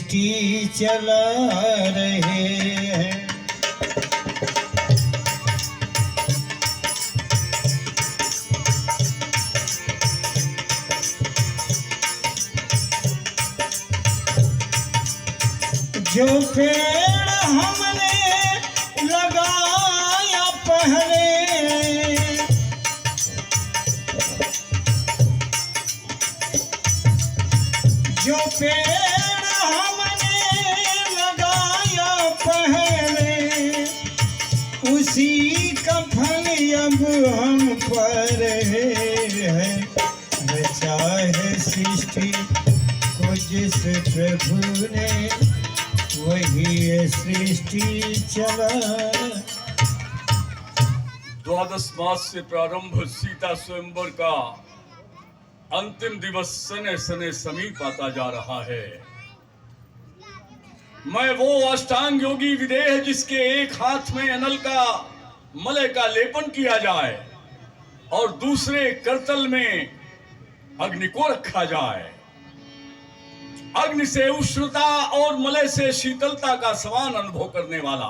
सृष्टि चला रहे हैं। जो पेड़ हमने लगाया पहले, जो पेड़ हमने लगाया पहले, उसी का फल अब हम पर है। चाहे सृष्टि को जिस प्रभु ने, वही सृष्टि चला। द्वादश मास से प्रारंभ सीता स्वयंवर का अंतिम दिवस सने सने समीप आता जा रहा है। मैं वो अष्टांग योगी विदेह जिसके एक हाथ में अनल का मलय का लेपन किया जाए और दूसरे करतल में अग्नि को रखा जाए। अग्नि से उष्णता और मलय से शीतलता का समान अनुभव करने वाला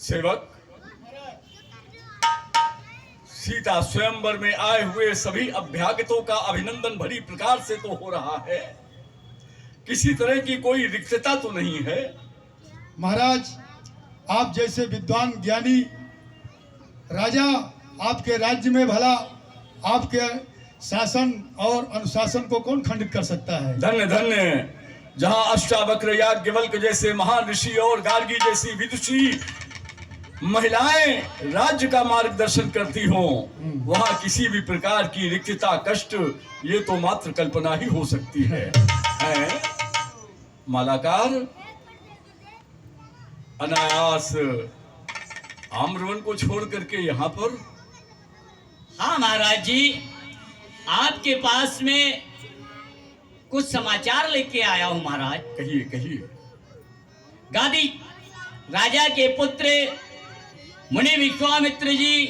सेवक सीता स्वयंवर में आए हुए सभी अभ्यागतों का अभिनंदन भली प्रकार से तो हो रहा है, किसी तरह की कोई रिक्तता तो नहीं है। महाराज, आप जैसे विद्वान ज्ञानी राजा, आपके राज्य में भला आपके शासन और अनुशासन को कौन खंडित कर सकता है। धन्य धन्य, जहां अष्टावक्र याज्ञवल्क्य जैसे महान ऋषि और गार्गी जैसी विदुषी महिलाएं राज्य का मार्गदर्शन करती हों, वहां किसी भी प्रकार की रिक्तता, कष्ट, ये तो मात्र कल्पना ही हो सकती है। मालाकार अनायास आम्रवन को छोड़ करके यहाँ पर। हाँ महाराज जी, आपके पास में कुछ समाचार लेके आया हूं महाराज। कहिए कहिए। गादी राजा के पुत्र मुनि विश्वामित्र जी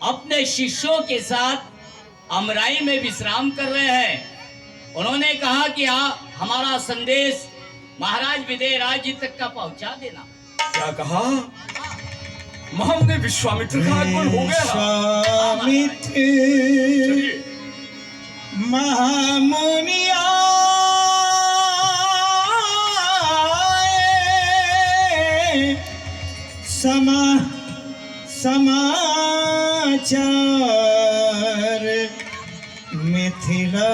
अपने शिष्यों के साथ अमराई में विश्राम कर रहे हैं। उन्होंने कहा कि हमारा संदेश महाराज विदेहराज जी तक का पहुंचा देना। क्या कहा? महामुनि विश्वामित्र का आगमन हो गया। विश्वामित्र महामुनि समाचार मिथिला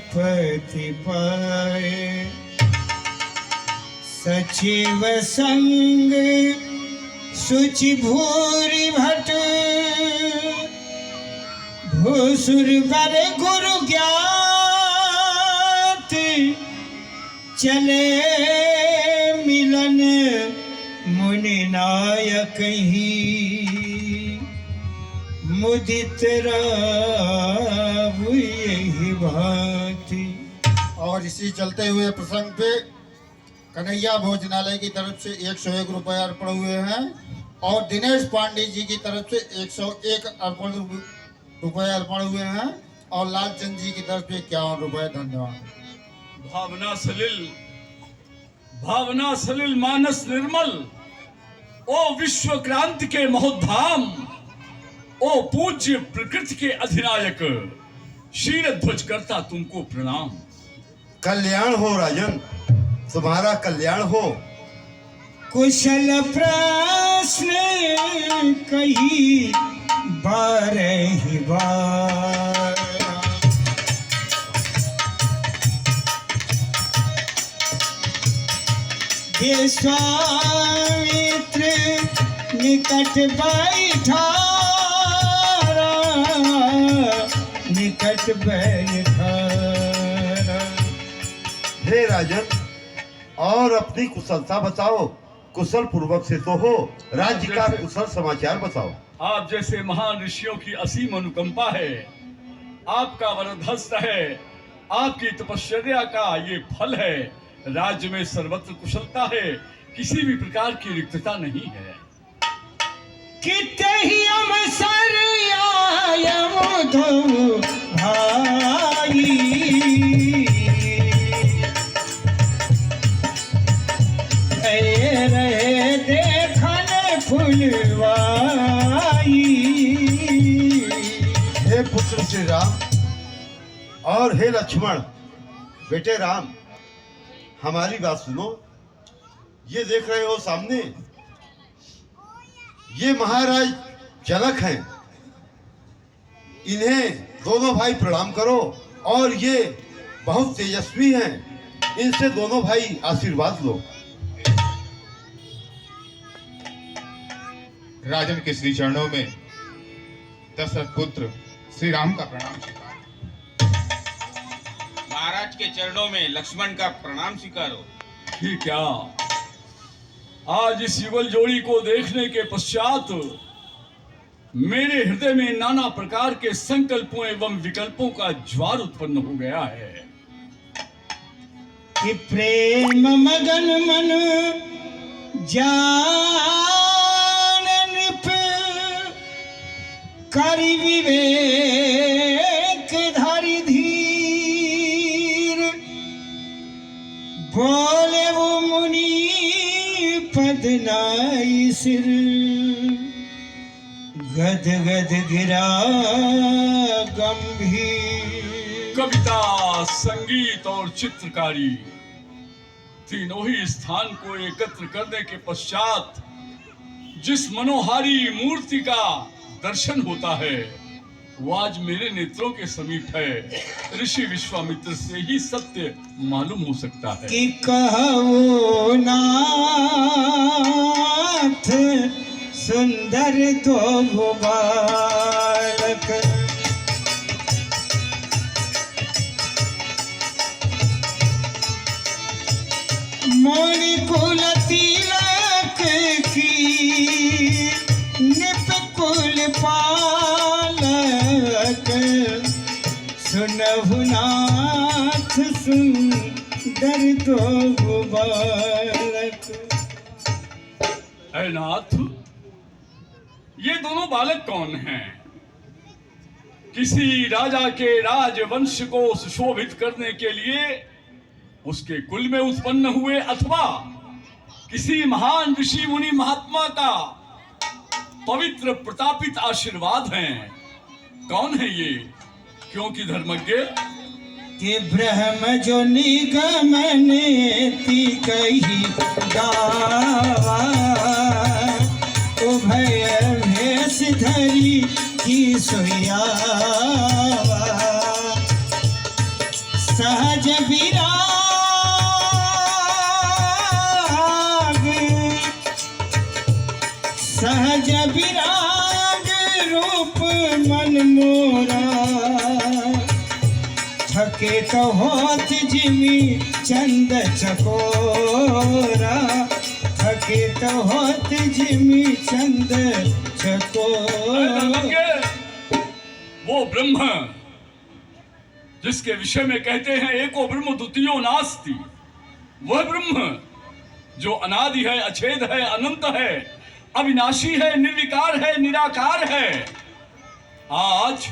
पति पाए। सचिव संग सुचि भूरि भट, भूसुर बर गुरु ज्ञात, चले मिलन मुनि नायक ही, मुदित राव यही भांति। और इसी चलते हुए प्रसंग पे कन्हैया भोजनालय की तरफ से 101 रुपए अर्पण हुए हैं और दिनेश पांडे जी की तरफ से 101 रुपए अर्पण हुए हैं और लालचंद जी की तरफ से 51 रुपए। धन्यवाद। भावना सलिल मानस निर्मल, ओ विश्व क्रांति के महोद्धाम, ओ पूज्य प्रकृति के अधिनायक, शीरध्वज करता तुमको प्रणाम। कल्याण हो राजन, तुम्हारा कल्याण हो। कुशल प्रश्न कही बारह बार, विश्वामित्र निकट बैठा, निकट बैठा। हे राजन, और अपनी कुशलता बताओ। कुशल पूर्वक से तो हो, राज्य का कुशल समाचार बताओ। आप जैसे महान ऋषियों की असीम अनुकंपा है, आपका वरदहस्त है, आपकी तपश्चर्या का ये फल है। राज्य में सर्वत्र कुशलता है, किसी भी प्रकार की रिक्तता नहीं है। कितहि अवसर आयम दो भाई, और हे लक्ष्मण, बेटे राम, हमारी बात सुनो। ये देख रहे हो सामने, ये महाराज जनक हैं। इन्हें दोनों भाई प्रणाम करो, और ये बहुत तेजस्वी हैं, इनसे दोनों भाई आशीर्वाद लो। राजन के श्री चरणों में दशरथ पुत्र श्री राम का प्रणाम स्वीकार। महाराज के चरणों में लक्ष्मण का प्रणाम स्वीकारो। कि क्या आज इस युगल जोड़ी को देखने के पश्चात मेरे हृदय में नाना प्रकार के संकल्पों एवं विकल्पों का ज्वार उत्पन्न हो गया है कि प्रेम मगन मन जानन पे कर विवेक धारी धीर बोले वो मुनि पद नाई सिर गद गद गिरा गंभीर। कविता, संगीत और चित्रकारी तीनों ही स्थान को एकत्र करने के पश्चात जिस मनोहारी मूर्ति का दर्शन होता है वो आज मेरे नेत्रों के समीप है। ऋषि विश्वामित्र से ही सत्य मालूम हो सकता है कि कहो नाथ सुंदर दो बालक मोनि कुल तिलक की निप कुल पालक सुनहु नाथ सुंदर दो बालक। ऐ नाथ, ये दोनों बालक कौन हैं? किसी राजा के राजवंश को सुशोभित करने के लिए उसके कुल में उत्पन्न हुए, अथवा किसी महान ऋषि मुनि महात्मा का पवित्र प्रतापित आशीर्वाद हैं? कौन है ये? क्योंकि धर्मज्ञ कि ब्रह्म जो निगमनेति कही गावा उभय भेष धरी की सोयावा सहज विराग सहज विराग रूप मन मोरा थके तो होत जिमी चंद चकोरा थके तो होत जिमी चंद चकोरा। वो ब्रह्म जिसके विषय में कहते हैं एको ब्रह्म द्वितीयो नास्ति, वह ब्रह्म जो अनादि है, अछेद है, अनंत है, अविनाशी है, निर्विकार है, निराकार है। आज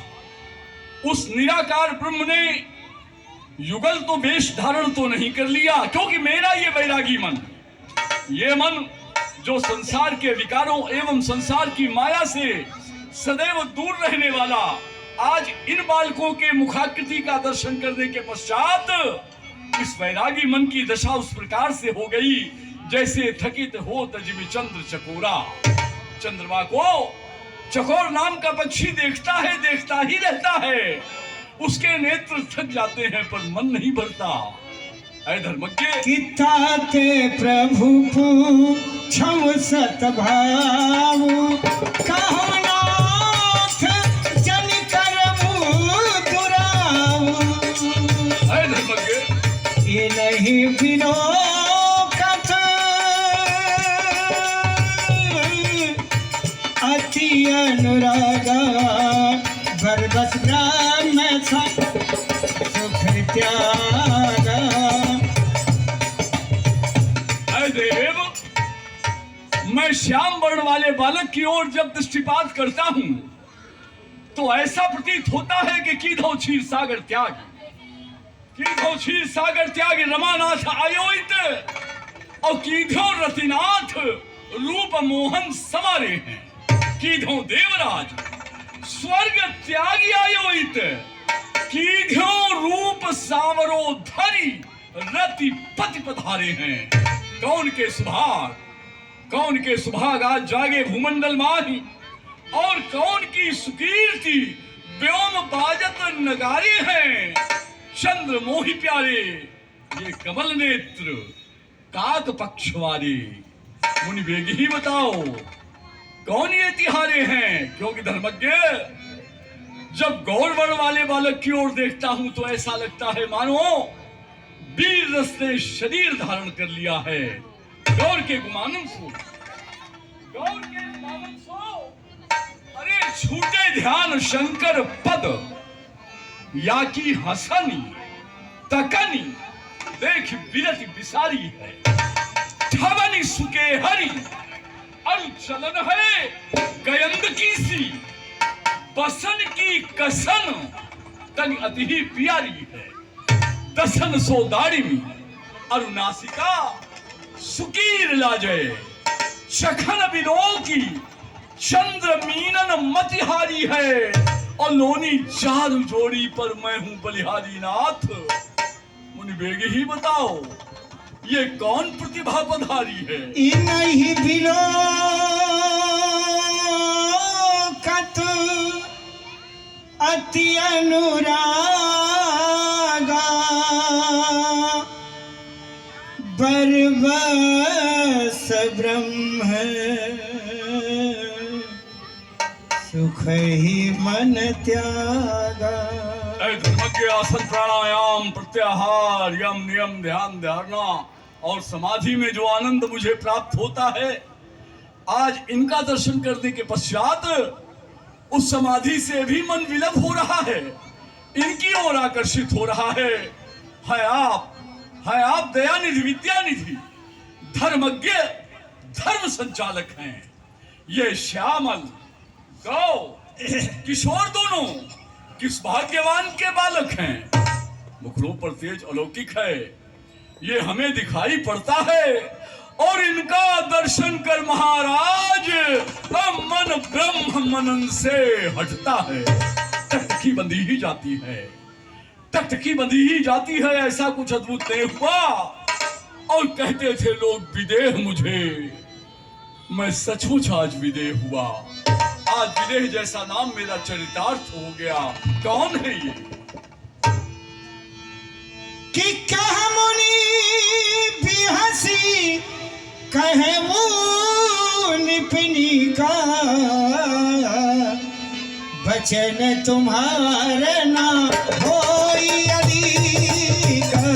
उस निराकार ब्रह्म ने युगल तो वेश धारण तो नहीं कर लिया, क्योंकि मेरा ये वैरागी मन, ये मन जो संसार के विकारों एवं संसार की माया से सदैव दूर रहने वाला, आज इन बालकों के मुखाकृति का दर्शन करने के पश्चात इस वैरागी मन की दशा उस प्रकार से हो गई जैसे थकित हो तजिम चंद्र चकोरा। चंद्रमा को चकोर नाम का पक्षी देखता ही रहता है, उसके नेत्र थक जाते हैं पर मन नहीं भरता। ऐ धर्मज्ञ, किताते प्रभु पूछम सतभाव कहो नाथ जन करमु दुराऊ। ऐ धर्मज्ञ, ये नहीं बिनो कथ अति अनुरागा बरबस ब्रह्म सुख त्यागा। ऐ देव, मैं श्याम वर्ण वाले बालक की ओर जब दृष्टिपात करता हूं तो ऐसा प्रतीत होता है कि कीधो क्षीर सागर त्याग, कीधो क्षीर सागर त्याग रमानाथ आयोजित और कीधो रतिनाथ रूप मोहन समारे हैं। कीधो देवराज स्वर्ग त्यागी आयोजित कीघ्यो रूप सावरो धरी रति पति पधारे हैं। कौन के सुभाग आज जागे भूमंडल माही, और कौन की सुकीर्ति व्योम बाजत नगारे हैं। चंद्र मोहि प्यारे ये कमल नेत्र काक पक्ष वाले, मुनि बेग ही बताओ कौन ये तिहारे हैं। क्योंकि धर्मज्ञ जब गौर वर्ण वाले बालक की ओर देखता हूं तो ऐसा लगता है मानो वीर रस ने शरीर धारण कर लिया है। गौर के गुमानन सो, अरे छूटे ध्यान शंकर पद, या की हसनी तकनी देख विरति बिसारी है। ठवनी सुके हरि अल चलन है गयंद की सी, बसन की कसन तन अति ही प्यारी है। दसन सो दाड़ी में अरुणासिका सुकीर लाजय, चखन बिलो की चंद्र मीनन मतिहारी है। और लोनी चार जोड़ी पर मैं हूं बलिहारी नाथ। मुनि बेग ही बताओ ये कौन प्रतिभा पधारी है। इनहि बिलो कत अति अनुरागा, बरबस ब्रह्म सुख ही मन त्यागा। धर्मज्ञ आसन प्राणायाम प्रत्याहार यम नियम ध्यान धारणा और समाधि में जो आनंद मुझे प्राप्त होता है, आज इनका दर्शन करने के पश्चात उस समाधि से भी मन विलप हो रहा है, इनकी ओर आकर्षित हो रहा है। आप दयानिधि विद्यानिधि धर्मज्ञ धर्म संचालक हैं। ये श्यामल गौ किशोर दोनों किस भाग्यवान के बालक हैं। मुखड़ों पर तेज अलौकिक है, ये हमें दिखाई पड़ता है। और इनका दर्शन कर महाराज मन ब्रह्म मनन से हटता है। टकटकी बंधी ही जाती है, टकटकी बंधी ही जाती है। ऐसा कुछ अद्भुत नहीं हुआ। और कहते थे लोग विदेह मुझे, मैं सचमुच आज विदेह हुआ। आज विदेह जैसा नाम मेरा चरितार्थ हो गया। कौन है ये कि कह मुनि भी हंसी कहे वो निपनी का, बचन तुम्हारा ना होई अली का,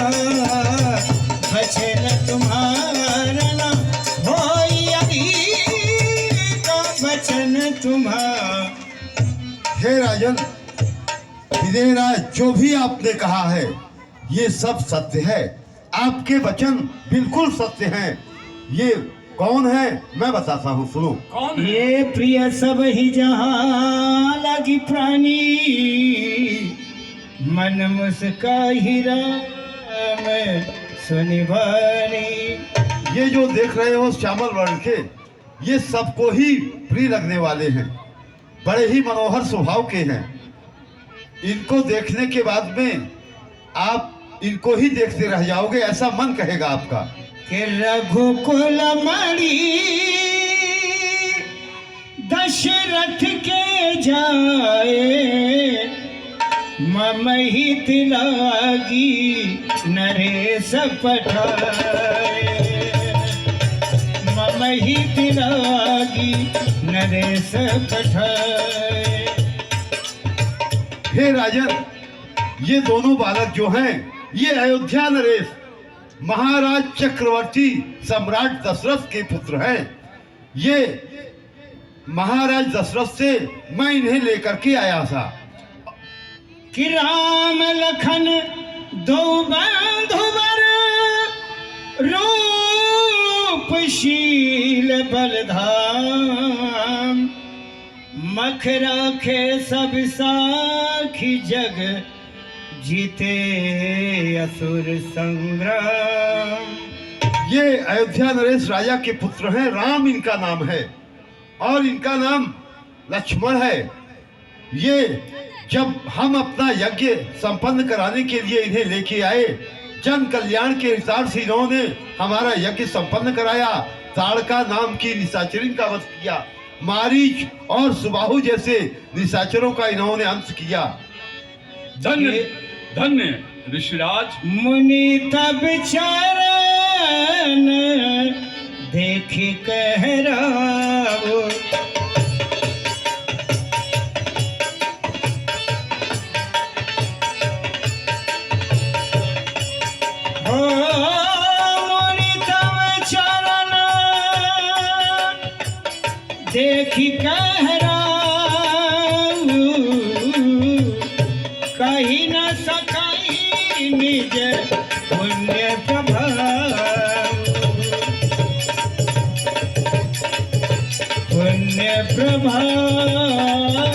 बचन तुम्हारा ना होई अली का, बचन तुम्हारा। हे राजन, विदेहराज जो भी आपने कहा है ये सब सत्य है। आपके वचन बिल्कुल सत्य हैं। ये कौन है मैं बताता हूँ, सुनो। कौन है? ये प्रिय सब ही जहाँ लगी प्राणी, मन मुस्का हीरा में सुनिवानी। ये जो देख रहे हो श्यामल वर्ण के, ये सबको ही प्रिय लगने वाले हैं, बड़े ही मनोहर स्वभाव के हैं। इनको देखने के बाद में आप इनको ही देखते रह जाओगे, ऐसा मन कहेगा आपका। कि रघुकुल मणि दशरथ के जाए, ममहि तिलागी नरेश पठाए, ममहि तिलागी नरेश पठाए। हे राजन, ये दोनों बालक जो हैं ये अयोध्या नरेश महाराज चक्रवर्ती सम्राट दशरथ के पुत्र हैं। ये महाराज दशरथ से मैं इन्हें लेकर के आया था। कि राम लखन दो बंधुवर, रूपशील बलधाम, मख राखे सब साखी जग, जीते असुर संग्राम। ये अयोध्या नरेश राजा के पुत्र हैं, राम इनका नाम है और इनका नाम लक्ष्मण है। ये जब हम अपना यज्ञ संपन्न कराने के लिए इन्हें लेके आए, जन कल्याण के हिसाब से इन्होंने हमारा यज्ञ संपन्न कराया। ताड़का नाम की निशाचरिन का वध किया, मारीच और सुबाहु जैसे निशाचरों का इन्होंने अंत किया। धन्य धन्य ऋषिराज। मुनि तब चरण देख कहरावो, हो मुनि तब चरण देख कहरावो, कही न सकाई निज पुण्य प्रभाव, पुण्य प्रभाव।